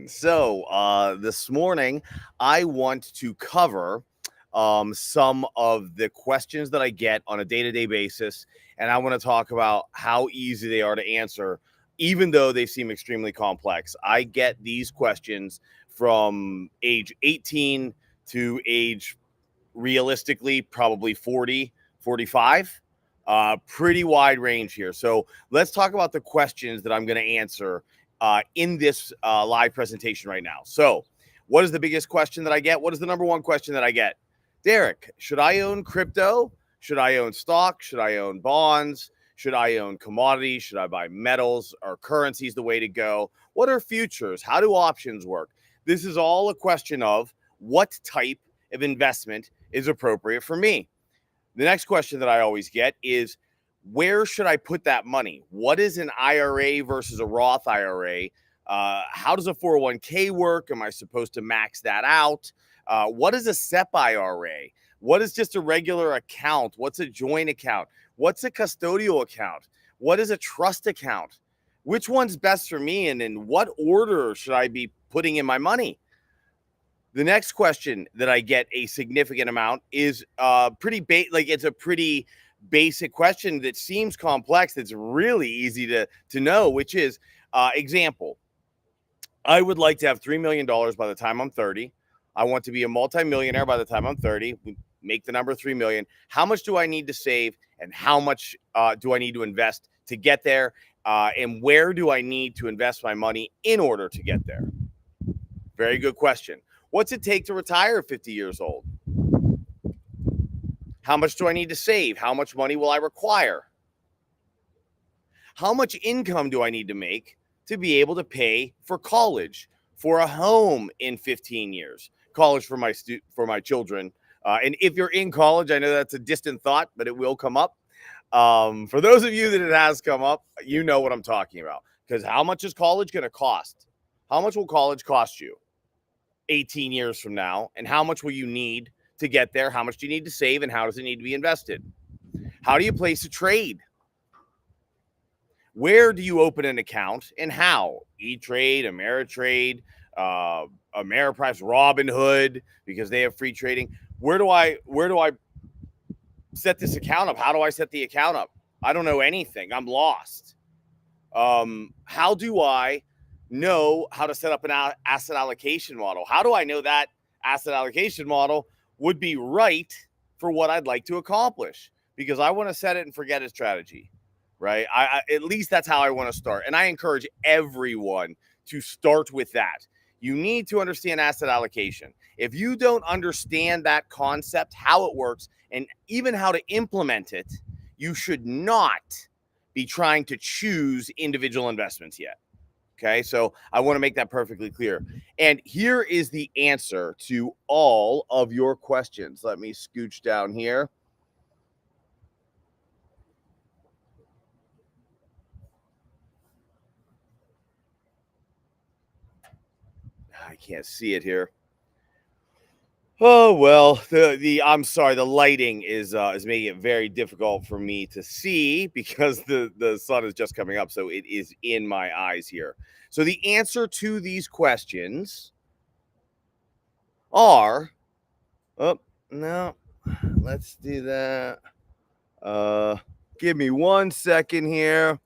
So this morning, I want to cover some of the questions that I get on a day-to-day basis, and I want to talk about how easy they are to answer, even though they seem extremely complex. I get these questions from age 18 to age, realistically, probably 40, 45. Pretty wide range here. So let's talk about the questions that I'm going to answer in this live presentation right now. So what is the biggest question that I get? What is the number one question that I get? Derek, should I own crypto? Should I own stock? Should I own bonds? Should I own commodities? Should I buy metals? Are currencies the way to go? What are futures? How do options work? This is all a question of what type of investment is appropriate for me. The next question that I always get is, where should I put that money? What is an IRA versus a Roth IRA? How does a 401k work? Am I supposed to max that out? What is a SEP IRA? What is just a regular account? What's a joint account? What's a custodial account? What is a trust account? Which one's best for me? And in what order should I be putting in my money? The next question that I get a significant amount is it's a pretty basic question that seems complex. That's really easy to know, which is, example, I would like to have $3 million by the time I'm 30. I want to be a multi-millionaire by the time I'm 30. We make the number 3 million. How much do I need to save, and how much do I need to invest to get there? And where do I need to invest my money in order to get there? Very good question. What's it take to retire at 50 years old? How much do I need to save? How much money will I require? How much income do I need to make to be able to pay for college, for a home in 15 years? College for my children. And if you're in college, I know that's a distant thought, but it will come up. For those of you that it has come up, you know what I'm talking about. Because how much is college going to cost? How much will college cost you 18 years from now? And how much will you need to get there? How much do you need to save, and how does it need to be invested? How do you place a trade? Where do you open an account, and how? E-Trade, Ameritrade, Ameriprise, Robinhood, because they have free trading. Where do I set this account up? How do I set the account up? I don't know anything. I'm lost. How do I know how to set up an asset allocation model? How do I know that asset allocation model would be right for what I'd like to accomplish? Because I want to set it and forget it strategy, right? I at least that's how I want to start. And I encourage everyone to start with that. You need to understand asset allocation. If you don't understand that concept, how it works, and even how to implement it, you should not be trying to choose individual investments yet. Okay, so I want to make that perfectly clear. And here is the answer to all of your questions. Let me scooch down here. I can't see it here. Oh, well, I'm sorry, the lighting is making it very difficult for me to see because the sun is just coming up, so it is in my eyes here. So the answer to these questions are, oh, no, let's do that. Give me 1 second here.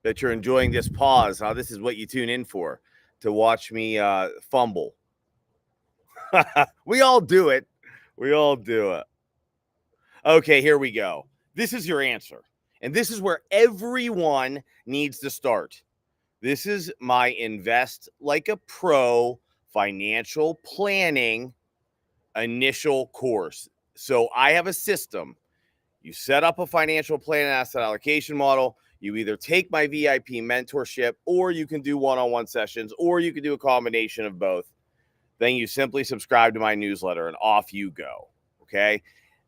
Bet you're enjoying this pause. Huh? This is what you tune in for, to watch me fumble. We all do it. We all do it. Okay, here we go. This is your answer. And this is where everyone needs to start. This is my Invest Like a Pro financial planning initial course. So I have a system. You set up a financial plan asset allocation model. You either take my VIP mentorship, or you can do one-on-one sessions, or you can do a combination of both. Then you simply subscribe to my newsletter and off you go. Okay.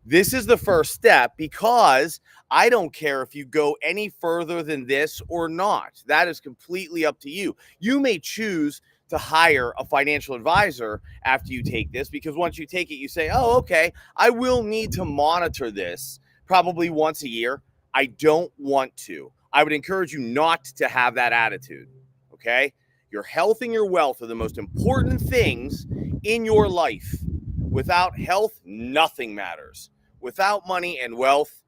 This is the first step, because I don't care if you go any further than this or not. That is completely up to you. You may choose to hire a financial advisor after you take this, because once you take it, you say, oh, okay, I will need to monitor this probably once a year. I don't want to. I would encourage you not to have that attitude, okay? Your health and your wealth are the most important things in your life. Without health, nothing matters. Without money and wealth,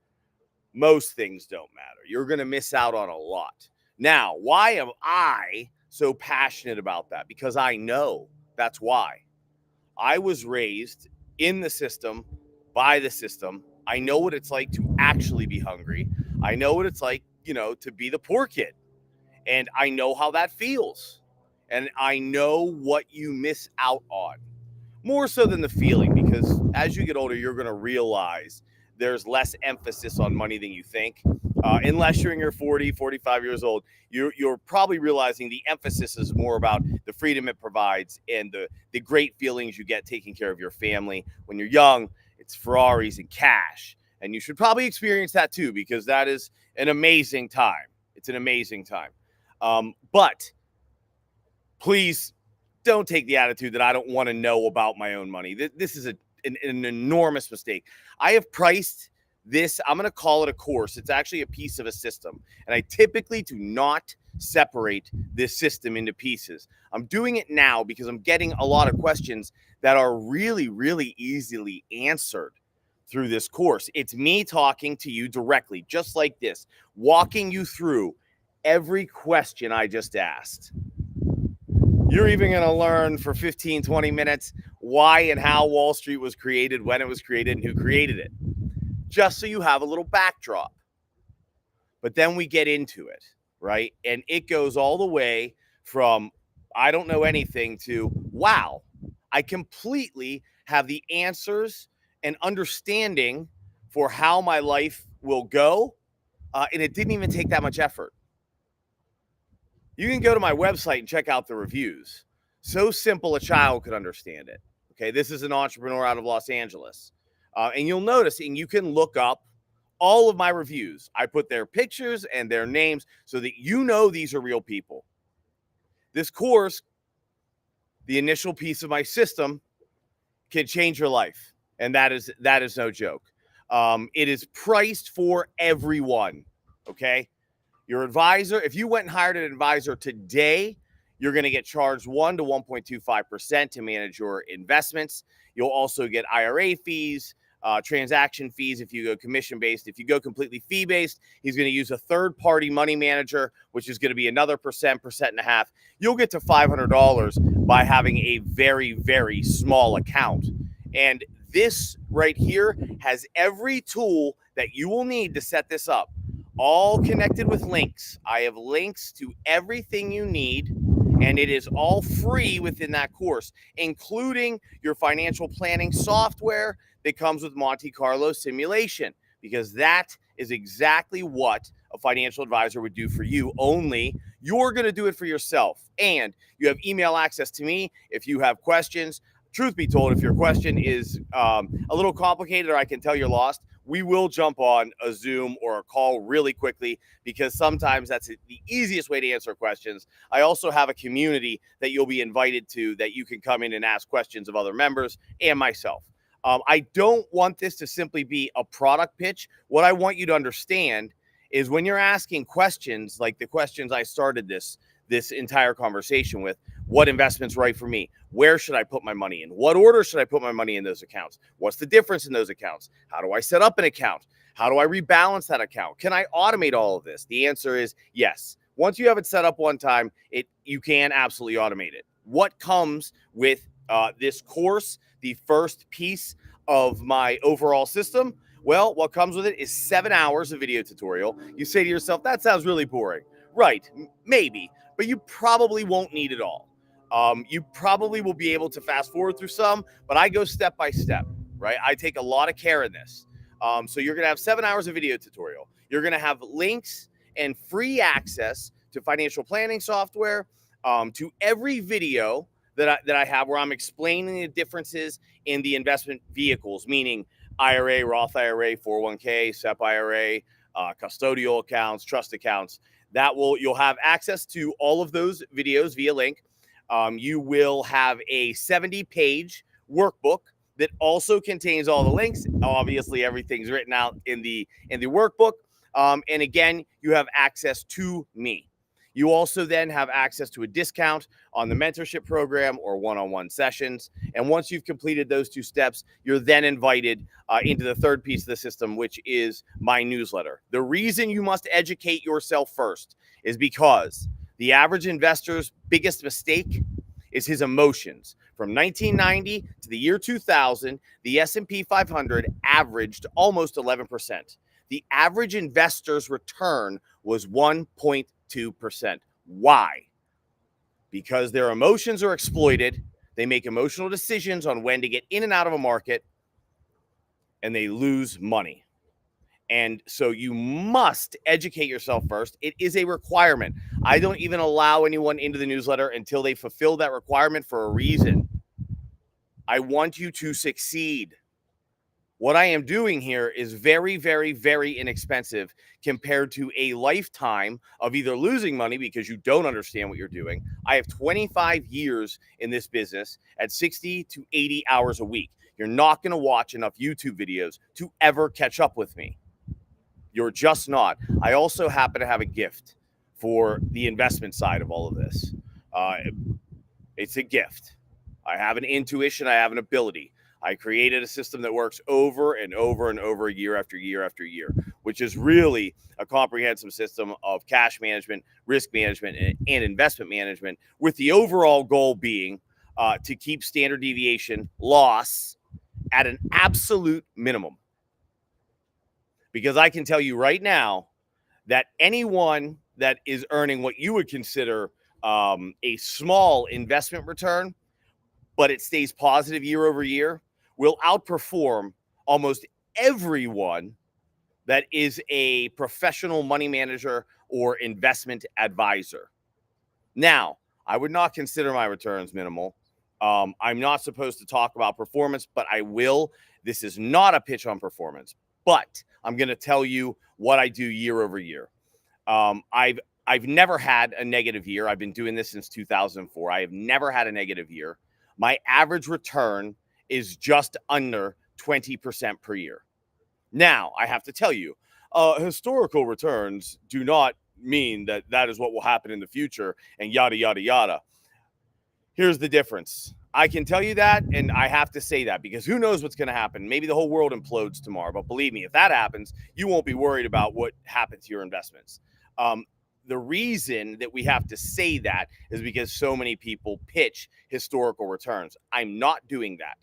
most things don't matter. You're going to miss out on a lot. Now, why am I so passionate about that? Because I know that's why. I was raised in the system, by the system. I know what it's like to actually be hungry. I know what it's like, to be the poor kid. And I know how that feels. And I know what you miss out on. More so than the feeling, because as you get older, you're going to realize there's less emphasis on money than you think. Unless you're in your 40, 45 years old, you're probably realizing the emphasis is more about the freedom it provides and the great feelings you get taking care of your family. When you're young, it's Ferraris and cash. And you should probably experience that too, because that is an amazing time. It's an amazing time. But please don't take the attitude that I don't want to know about my own money. This is an enormous mistake. I have priced this. I'm going to call it a course. It's actually a piece of a system. And I typically do not separate this system into pieces. I'm doing it now because I'm getting a lot of questions that are really, really easily answered through this course. It's me talking to you directly, just like this, walking you through every question I just asked. You're even going to learn for 15, 20 minutes why and how Wall Street was created, when it was created, and who created it, just so you have a little backdrop. But then we get into it, right? And it goes all the way from I don't know anything to, wow, I completely have the answers and understanding for how my life will go. And it didn't even take that much effort. You can go to my website and check out the reviews. So simple a child could understand it. Okay, this is an entrepreneur out of Los Angeles. And you'll notice, and you can look up all of my reviews. I put their pictures and their names so that you know these are real people. This course, the initial piece of my system, can change your life. And that is no joke. It is priced for everyone, okay? Your advisor, if you went and hired an advisor today, you're going to get charged 1 to 1.25% to manage your investments. You'll also get IRA fees, transaction fees if you go commission-based. If you go completely fee-based, he's going to use a third-party money manager, which is going to be another percent and a half. You'll get to $500 by having a very, very small account. And this right here has every tool that you will need to set this up, all connected with links. I have links to everything you need, and it is all free within that course, including your financial planning software that comes with Monte Carlo simulation, because that is exactly what a financial advisor would do for you, only you're going to do it for yourself. And you have email access to me if you have questions. Truth be told, if your question is a little complicated or I can tell you're lost, we will jump on a Zoom or a call really quickly, because sometimes that's the easiest way to answer questions. I also have a community that you'll be invited to that you can come in and ask questions of other members and myself. I don't want this to simply be a product pitch. What I want you to understand is when you're asking questions like the questions I started this entire conversation with, what investment's right for me? Where should I put my money in? What order should I put my money in those accounts? What's the difference in those accounts? How do I set up an account? How do I rebalance that account? Can I automate all of this? The answer is yes. Once you have it set up one time, you can absolutely automate it. What comes with this course, the first piece of my overall system? Well, what comes with it is 7 hours of video tutorial. You say to yourself, that sounds really boring. Right, maybe, but you probably won't need it all. You probably will be able to fast forward through some, but I go step by step, right? I take a lot of care in this. So you're going to have 7 hours of video tutorial. You're going to have links and free access to financial planning software, to every video that I have where I'm explaining the differences in the investment vehicles, meaning IRA, Roth IRA, 401k, SEP IRA, custodial accounts, trust accounts. You'll have access to all of those videos via link. You will have a 70-page workbook that also contains all the links. Obviously, everything's written out in the workbook. And again, you have access to me. You also then have access to a discount on the mentorship program or one-on-one sessions. And once you've completed those 2 steps, you're then invited into the third piece of the system, which is my newsletter. The reason you must educate yourself first is because the average investor's biggest mistake is his emotions. From 1990 to the year 2000, the S&P 500 averaged almost 11%. The average investor's return was 1.2%. Why? Because their emotions are exploited. They make emotional decisions on when to get in and out of a market, and they lose money. And so you must educate yourself first. It is a requirement. I don't even allow anyone into the newsletter until they fulfill that requirement for a reason. I want you to succeed. What I am doing here is very, very, very inexpensive compared to a lifetime of either losing money because you don't understand what you're doing. I have 25 years in this business at 60 to 80 hours a week. You're not going to watch enough YouTube videos to ever catch up with me. You're just not. I also happen to have a gift for the investment side of all of this. It's a gift. I have an intuition. I have an ability. I created a system that works over and over and over, year after year after year, which is really a comprehensive system of cash management, risk management, and investment management, with the overall goal being to keep standard deviation loss at an absolute minimum. Because I can tell you right now that anyone that is earning what you would consider a small investment return, but it stays positive year over year, will outperform almost everyone that is a professional money manager or investment advisor. Now, I would not consider my returns minimal. I'm not supposed to talk about performance, but I will. This is not a pitch on performance, but I'm going to tell you what I do year over year. I've never had a negative year. I've been doing this since 2004. I have never had a negative year. My average return is just under 20% per year. Now, I have to tell you, historical returns do not mean that that is what will happen in the future and yada, yada, yada. Here's the difference. I can tell you that, and I have to say that because who knows what's going to happen. Maybe the whole world implodes tomorrow, but believe me, if that happens, you won't be worried about what happened to your investments. The reason that we have to say that is because so many people pitch historical returns. I'm not doing that.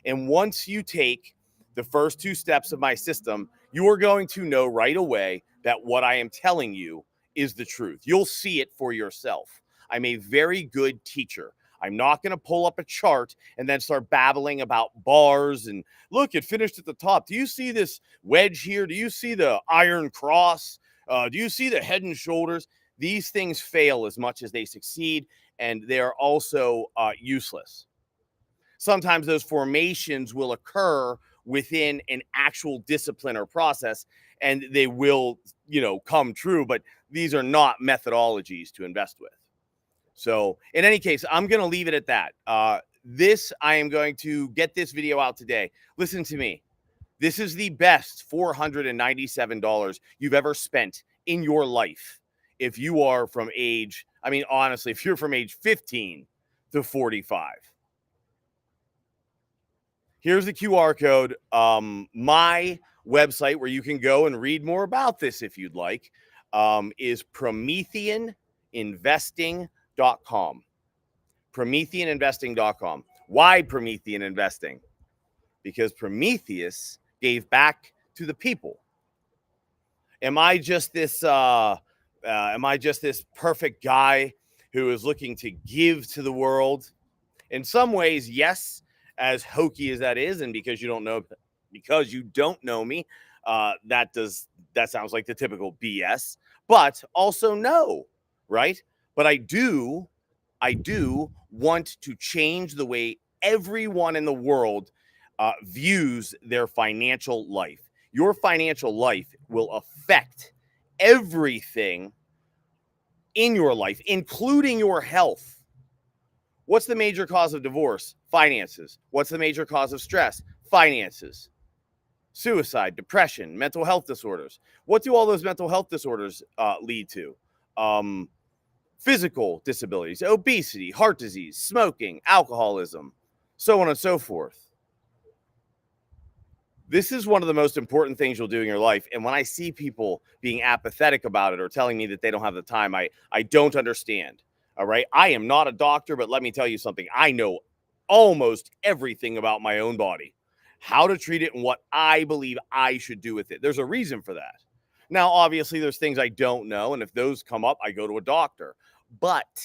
And once you take the first 2 steps of my system, you are going to know right away that what I am telling you is the truth. You'll see it for yourself. I'm a very good teacher. I'm not going to pull up a chart and then start babbling about bars and look, it finished at the top. Do you see this wedge here? Do you see the iron cross? Do you see the head and shoulders? These things fail as much as they succeed, and they're also useless. Sometimes those formations will occur within an actual discipline or process, and they will, come true, but these are not methodologies to invest with. So in any case, I'm going to leave it at that. I am going to get this video out today. Listen to me. This is the best $497 you've ever spent in your life. If you are from age, honestly, if you're from age 15 to 45. Here's the QR code. My website where you can go and read more about this if you'd like is PrometheanInvesting.com. PrometheanInvesting.com. Why Promethean Investing? Because Prometheus gave back to the people. Am I just this perfect guy who is looking to give to the world? In some ways, yes, as hokey as that is, and because you don't know me, that sounds like the typical BS. But also no, right? But I do want to change the way everyone in the world views their financial life. Your financial life will affect everything in your life, including your health. What's the major cause of divorce? Finances. What's the major cause of stress? Finances. Suicide, depression, mental health disorders. What do all those mental health disorders lead to? Physical disabilities, obesity, heart disease, smoking, alcoholism, so on and so forth. This is one of the most important things you'll do in your life. And when I see people being apathetic about it or telling me that they don't have the time, I don't understand. All right. I am not a doctor, but let me tell you something. I know almost everything about my own body, how to treat it, and what I believe I should do with it. There's a reason for that. Now, obviously, there's things I don't know. And if those come up, I go to a doctor. But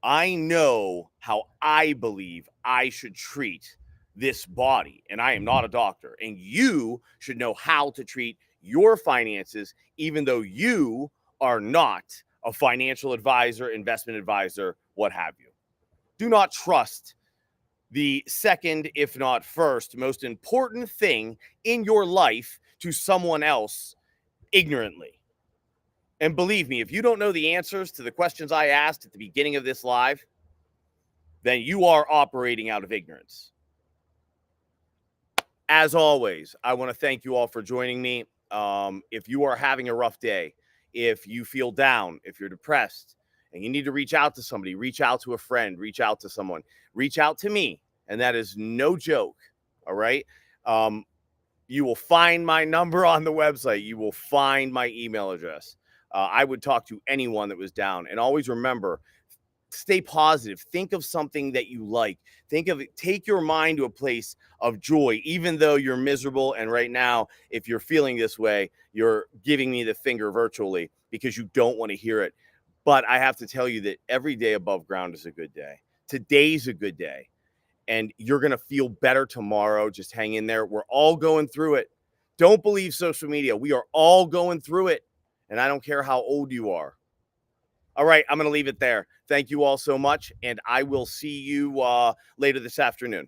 I know how I believe I should treat this body, and I am not a doctor. And you should know how to treat your finances, even though you are not a financial advisor, investment advisor, what have you. Do not trust the second, if not first, most important thing in your life to someone else ignorantly. And believe me, if you don't know the answers to the questions I asked at the beginning of this live, then you are operating out of ignorance. As always, I want to thank you all for joining me. If you are having a rough day, if you feel down, if you're depressed, and you need to reach out to somebody, reach out to a friend, reach out to someone, reach out to me. And that is no joke. All right. You will find my number on the website. You will find my email address. I would talk to anyone that was down. And always remember, stay positive. Think of something that you like. Think of it. Take your mind to a place of joy, even though you're miserable. And right now, if you're feeling this way, you're giving me the finger virtually because you don't want to hear it. But I have to tell you that every day above ground is a good day. Today's a good day. And you're going to feel better tomorrow. Just hang in there. We're all going through it. Don't believe social media. We are all going through it. And I don't care how old you are. All right, I'm going to leave it there. Thank you all so much, and I will see you later this afternoon.